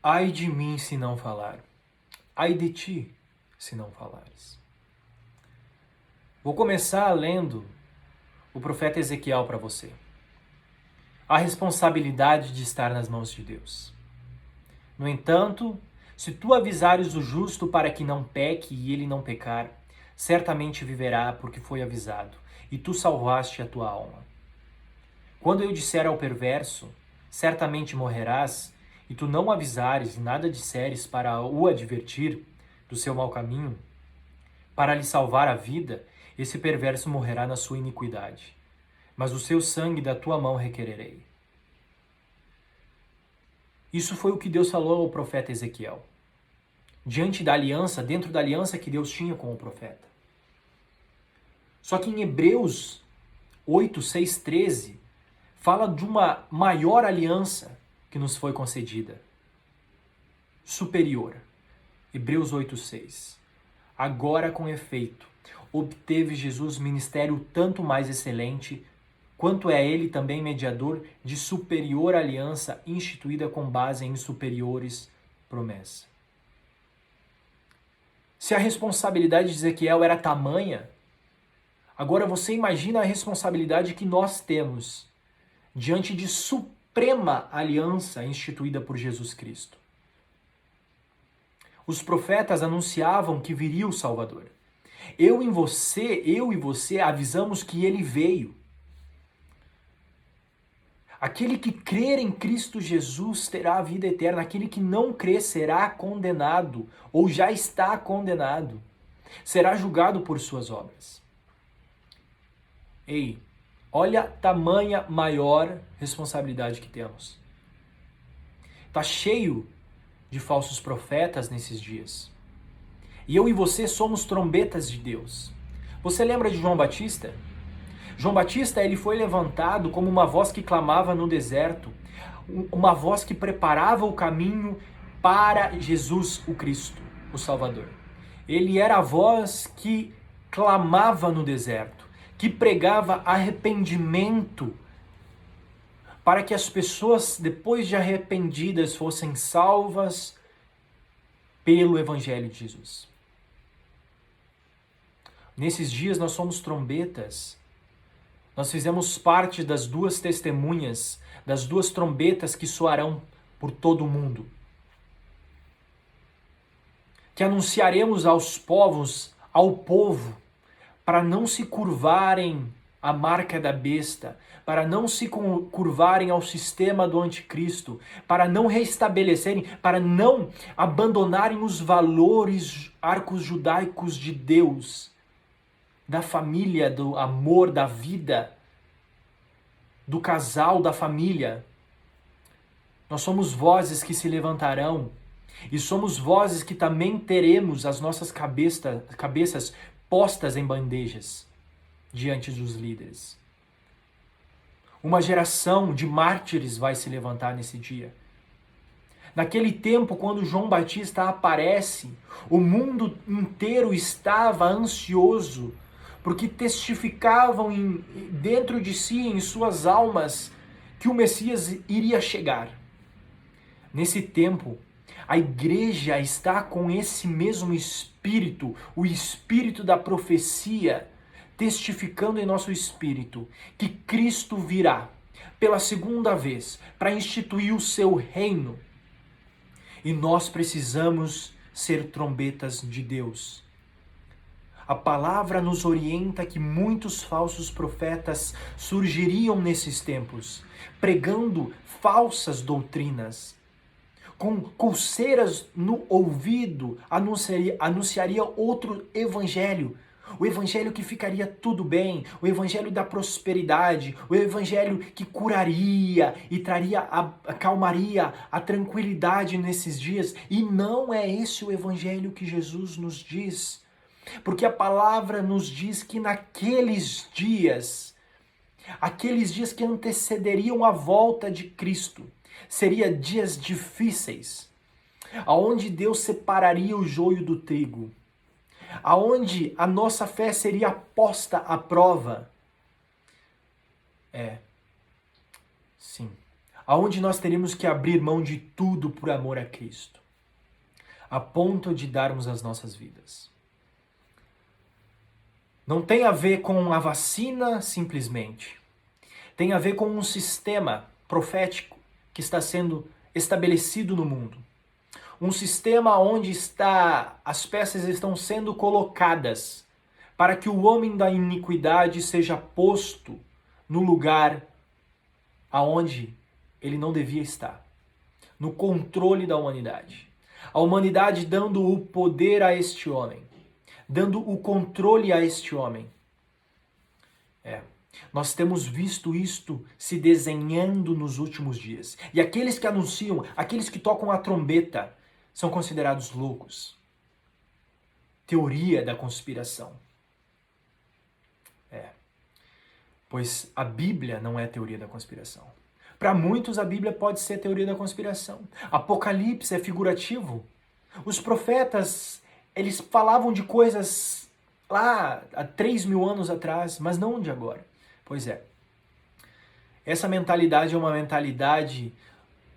Ai de mim se não falar, ai de ti se não falares. Vou começar lendo o profeta Ezequiel para você. A responsabilidade de estar nas mãos de Deus. No entanto, se tu avisares o justo para que não peque e ele não pecar, certamente viverá porque foi avisado, e tu salvaste a tua alma. Quando eu disser ao perverso, certamente morrerás, e tu não avisares e nada disseres para o advertir do seu mau caminho, para lhe salvar a vida, esse perverso morrerá na sua iniquidade. Mas o seu sangue da tua mão requererei. Isso foi o que Deus falou ao profeta Ezequiel, diante da aliança, dentro da aliança que Deus tinha com o profeta. Só que em Hebreus 8, 6, 13, fala de uma maior aliança que nos foi concedida, superior. Hebreus 8, 6. Agora, com efeito, obteve Jesus ministério tanto mais excelente, quanto é ele também mediador de superior aliança instituída com base em superiores promessas. Se a responsabilidade de Ezequiel era tamanha, agora você imagina a responsabilidade que nós temos diante de suprema aliança instituída por Jesus Cristo. Os profetas anunciavam que viria o Salvador. Eu e você avisamos que ele veio. Aquele que crer em Cristo Jesus terá a vida eterna. Aquele que não crer será condenado ou já está condenado. Será julgado por suas obras. Ei, olha a tamanha maior responsabilidade que temos. Está cheio de falsos profetas nesses dias. E eu e você somos trombetas de Deus. Você lembra de João Batista? João Batista, ele foi levantado como uma voz que clamava no deserto, uma voz que preparava o caminho para Jesus, o Cristo, o Salvador. Ele era a voz que clamava no deserto, que pregava arrependimento, para que as pessoas, depois de arrependidas, fossem salvas pelo Evangelho de Jesus. Nesses dias nós somos trombetas. Nós fizemos parte das duas testemunhas, das duas trombetas que soarão por todo o mundo. Que anunciaremos aos povos, ao povo, para não se curvarem à marca da besta, para não se curvarem ao sistema do anticristo, para não restabelecerem, para não abandonarem os valores arcos judaicos de Deus, da família, do amor, da vida, do casal, da família. Nós somos vozes que se levantarão e somos vozes que também teremos as nossas cabeças postas em bandejas diante dos líderes. Uma geração de mártires vai se levantar nesse dia. Naquele tempo, quando João Batista aparece, o mundo inteiro estava ansioso, porque testificavam dentro de si, em suas almas, que o Messias iria chegar. Nesse tempo, a igreja está com esse mesmo espírito, o espírito da profecia, testificando em nosso espírito que Cristo virá pela segunda vez para instituir o seu reino. E nós precisamos ser trombetas de Deus. A palavra nos orienta que muitos falsos profetas surgiriam nesses tempos, pregando falsas doutrinas. Com coceiras no ouvido, anunciaria outro evangelho. O evangelho que ficaria tudo bem, o evangelho da prosperidade, o evangelho que curaria e traria a calmaria, a tranquilidade nesses dias. E não é esse o evangelho que Jesus nos diz. Porque a palavra nos diz que naqueles dias que antecederiam a volta de Cristo, seria dias difíceis, aonde Deus separaria o joio do trigo, aonde a nossa fé seria posta à prova. Sim. aonde nós teríamos que abrir mão de tudo por amor a Cristo, a ponto de darmos as nossas vidas. Não tem a ver com a vacina simplesmente. Tem a ver com um sistema profético que está sendo estabelecido no mundo. Um sistema onde as peças estão sendo colocadas para que o homem da iniquidade seja posto no lugar aonde ele não devia estar, no controle da humanidade. A humanidade dando o poder a este homem, dando o controle a este homem. Nós temos visto isto se desenhando nos últimos dias. E aqueles que anunciam, aqueles que tocam a trombeta, são considerados loucos. Teoria da conspiração. Pois a Bíblia não é teoria da conspiração. Para muitos a Bíblia pode ser teoria da conspiração. Apocalipse é figurativo. Os profetas, eles falavam de coisas lá há 3.000 anos atrás, mas não de agora. Pois é. Essa mentalidade é uma mentalidade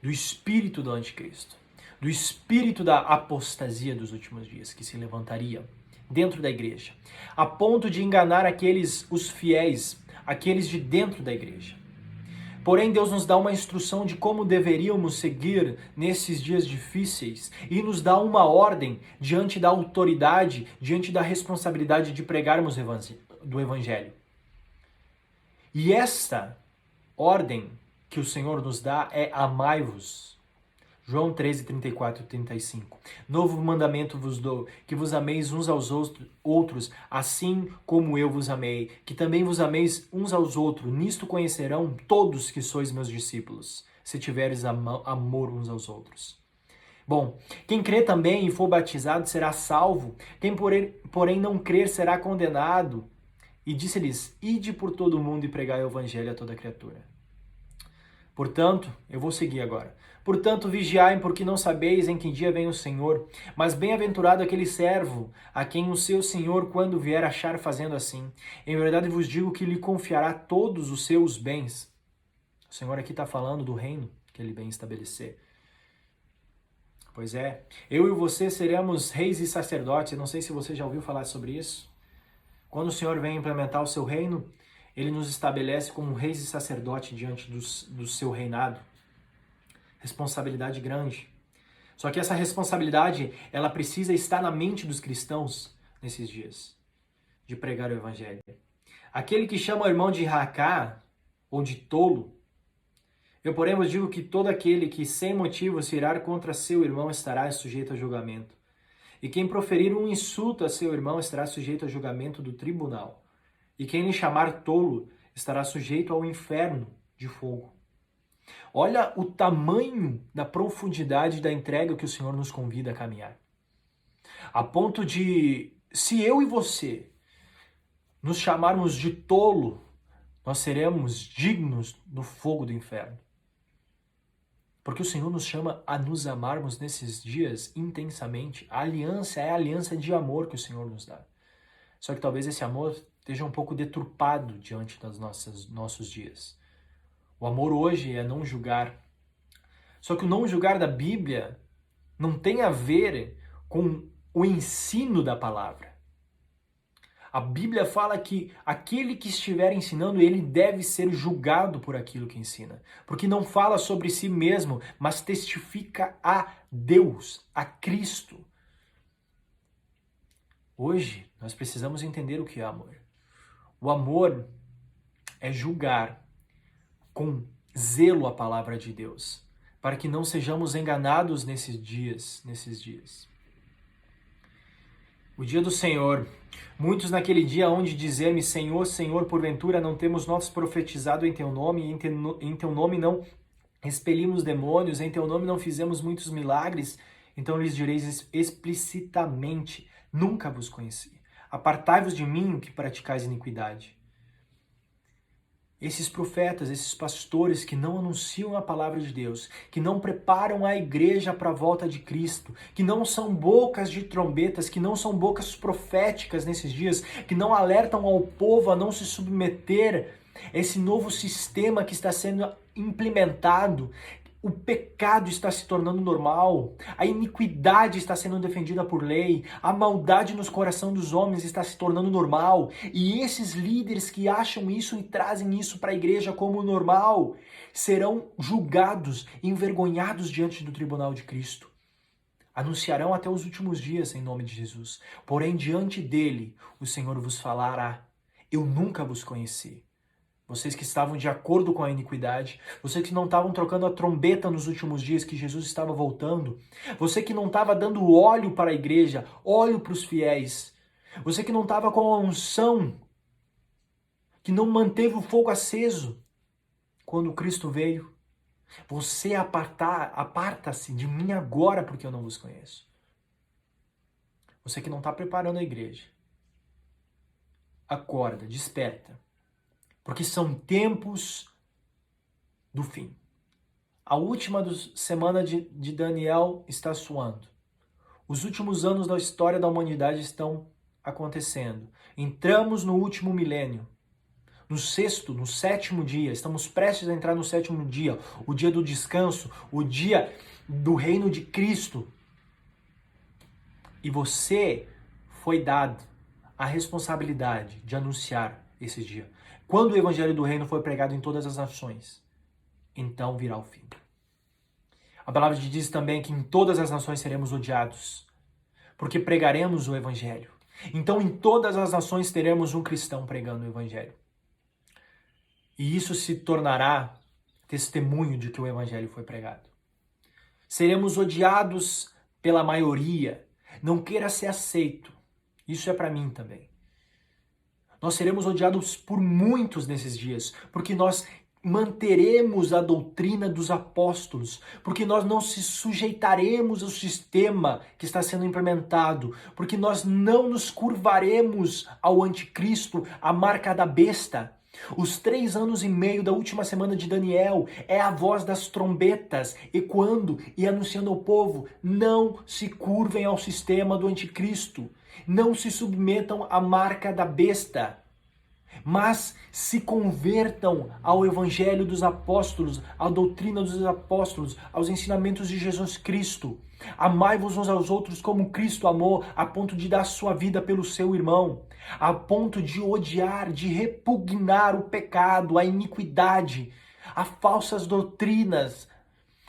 do espírito do anticristo, do espírito da apostasia dos últimos dias, que se levantaria dentro da igreja, a ponto de enganar os fiéis, aqueles de dentro da igreja. Porém, Deus nos dá uma instrução de como deveríamos seguir nesses dias difíceis e nos dá uma ordem diante da autoridade, diante da responsabilidade de pregarmos do Evangelho. E esta ordem que o Senhor nos dá é amai-vos. João 13, 34 e 35. Novo mandamento vos dou, que vos ameis uns aos outros, assim como eu vos amei, que também vos ameis uns aos outros. Nisto conhecerão todos que sois meus discípulos, se tiveres amor uns aos outros. Bom, quem crê também e for batizado será salvo, quem porém não crer será condenado. E disse-lhes, ide por todo o mundo e pregai o evangelho a toda criatura. Portanto, eu vou seguir agora. Portanto, vigiai, porque não sabeis em que dia vem o Senhor. Mas bem-aventurado aquele servo, a quem o seu Senhor, quando vier, achar fazendo assim. Em verdade vos digo que lhe confiará todos os seus bens. O Senhor aqui está falando do reino que ele vem estabelecer. Pois é, eu e você seremos reis e sacerdotes. Eu não sei se você já ouviu falar sobre isso. Quando o Senhor vem implementar o seu reino, ele nos estabelece como reis e sacerdotes diante do seu reinado. Responsabilidade grande. Só que essa responsabilidade, ela precisa estar na mente dos cristãos nesses dias, de pregar o evangelho. Aquele que chama o irmão de racá, ou de tolo, eu porém vos digo que todo aquele que sem motivo se irar contra seu irmão estará sujeito a julgamento. E quem proferir um insulto a seu irmão estará sujeito a julgamento do tribunal. E quem lhe chamar tolo estará sujeito ao inferno de fogo. Olha o tamanho da profundidade da entrega que o Senhor nos convida a caminhar. A ponto de, se eu e você nos chamarmos de tolo, nós seremos dignos do fogo do inferno. Porque o Senhor nos chama a nos amarmos nesses dias intensamente. A aliança é a aliança de amor que o Senhor nos dá. Só que talvez esse amor esteja um pouco deturpado diante dos nossos dias. O amor hoje é não julgar. Só que o não julgar da Bíblia não tem a ver com o ensino da palavra. A Bíblia fala que aquele que estiver ensinando, ele deve ser julgado por aquilo que ensina. Porque não fala sobre si mesmo, mas testifica a Deus, a Cristo. Hoje, nós precisamos entender o que é amor. O amor é julgar com zelo a palavra de Deus, para que não sejamos enganados nesses dias. O dia do Senhor. Muitos naquele dia hão de dizer-me, Senhor, Senhor, porventura não temos nós profetizado em Teu nome, e em Teu nome não expelimos demônios, em Teu nome não fizemos muitos milagres? Então lhes direis explicitamente, nunca vos conheci. Apartai-vos de mim, que praticais iniquidade. Esses profetas, esses pastores que não anunciam a palavra de Deus, que não preparam a igreja para a volta de Cristo, que não são bocas de trombetas, que não são bocas proféticas nesses dias, que não alertam ao povo a não se submeter esse novo sistema que está sendo implementado. O pecado está se tornando normal, a iniquidade está sendo defendida por lei, a maldade nos corações dos homens está se tornando normal, e esses líderes que acham isso e trazem isso para a igreja como normal, serão julgados, envergonhados diante do tribunal de Cristo. Anunciarão até os últimos dias em nome de Jesus, porém diante dele o Senhor vos falará: eu nunca vos conheci. Vocês que estavam de acordo com a iniquidade, vocês que não estavam trocando a trombeta nos últimos dias que Jesus estava voltando, você que não estava dando óleo para a igreja, óleo para os fiéis, você que não estava com a unção, que não manteve o fogo aceso quando Cristo veio, você aparta-se de mim agora porque eu não vos conheço. Você que não está preparando a igreja, acorda, desperta. Porque são tempos do fim. A última semana de Daniel está soando. Os últimos anos da história da humanidade estão acontecendo. Entramos no último milênio. No sétimo dia. Estamos prestes a entrar no sétimo dia. O dia do descanso. O dia do reino de Cristo. E você foi dado a responsabilidade de anunciar esse dia. Quando o evangelho do reino foi pregado em todas as nações, então virá o fim. A palavra diz também que em todas as nações seremos odiados, porque pregaremos o evangelho. Então em todas as nações teremos um cristão pregando o evangelho. E isso se tornará testemunho de que o evangelho foi pregado. Seremos odiados pela maioria. Não queira ser aceito. Isso é para mim também. Nós seremos odiados por muitos nesses dias, porque nós manteremos a doutrina dos apóstolos, porque nós não se sujeitaremos ao sistema que está sendo implementado, porque nós não nos curvaremos ao anticristo, à marca da besta. Os 3 anos e meio da última semana de Daniel é a voz das trombetas, ecoando e anunciando ao povo: não se curvem ao sistema do anticristo, não se submetam à marca da besta, mas se convertam ao evangelho dos apóstolos, à doutrina dos apóstolos, aos ensinamentos de Jesus Cristo. Amai-vos uns aos outros como Cristo amou, a ponto de dar sua vida pelo seu irmão, a ponto de odiar, de repugnar o pecado, a iniquidade, as falsas doutrinas,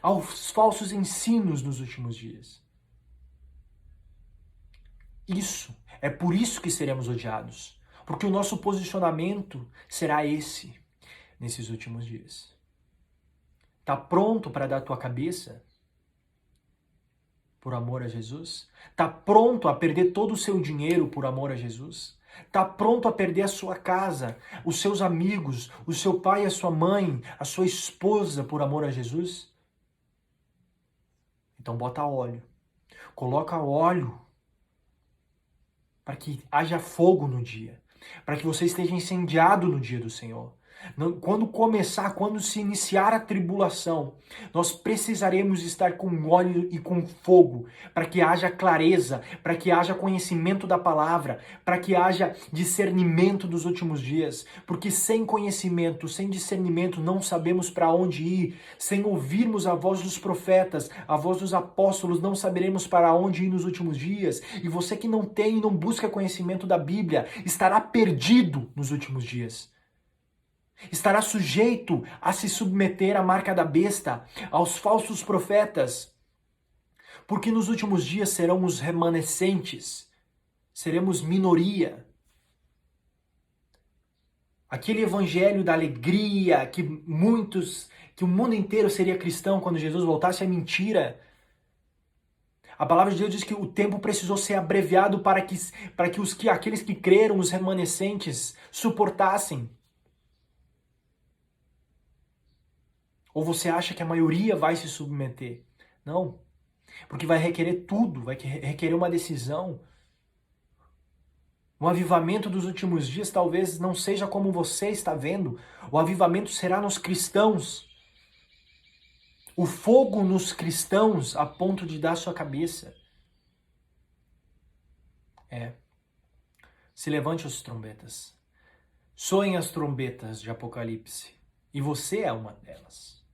aos falsos ensinos nos últimos dias. É por isso que seremos odiados, porque o nosso posicionamento será esse nesses últimos dias. Tá pronto para dar tua cabeça por amor a Jesus? Tá pronto a perder todo o seu dinheiro por amor a Jesus? Tá pronto a perder a sua casa, os seus amigos, o seu pai, a sua mãe, a sua esposa por amor a Jesus? Então bota óleo. Coloca óleo para que haja fogo no dia, para que você esteja incendiado no dia do Senhor. Quando se iniciar a tribulação, nós precisaremos estar com óleo e com fogo, para que haja clareza, para que haja conhecimento da palavra, para que haja discernimento dos últimos dias, porque sem conhecimento, sem discernimento, não sabemos para onde ir, sem ouvirmos a voz dos profetas, a voz dos apóstolos, não saberemos para onde ir nos últimos dias, e você que não tem e não busca conhecimento da Bíblia, estará perdido nos últimos dias. Estará sujeito a se submeter à marca da besta, aos falsos profetas, porque nos últimos dias serão os remanescentes, seremos minoria. Aquele evangelho da alegria que o mundo inteiro seria cristão quando Jesus voltasse é mentira. A palavra de Deus diz que o tempo precisou ser abreviado para que aqueles que creram, os remanescentes, suportassem. Ou você acha que a maioria vai se submeter? Não. Porque vai requerer tudo, vai requerer uma decisão. O avivamento dos últimos dias talvez não seja como você está vendo. O avivamento será nos cristãos. O fogo nos cristãos a ponto de dar sua cabeça. Se levante as trombetas. Soem as trombetas de Apocalipse, e você é uma delas.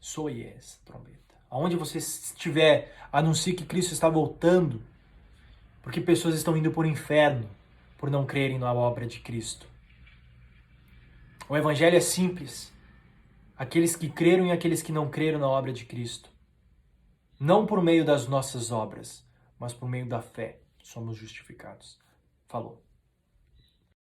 Soe essa trombeta. Aonde você estiver, anuncie que Cristo está voltando, porque pessoas estão indo para o inferno por não crerem na obra de Cristo. O evangelho é simples. Aqueles que creram e aqueles que não creram na obra de Cristo. Não por meio das nossas obras, mas por meio da fé somos justificados. Falou.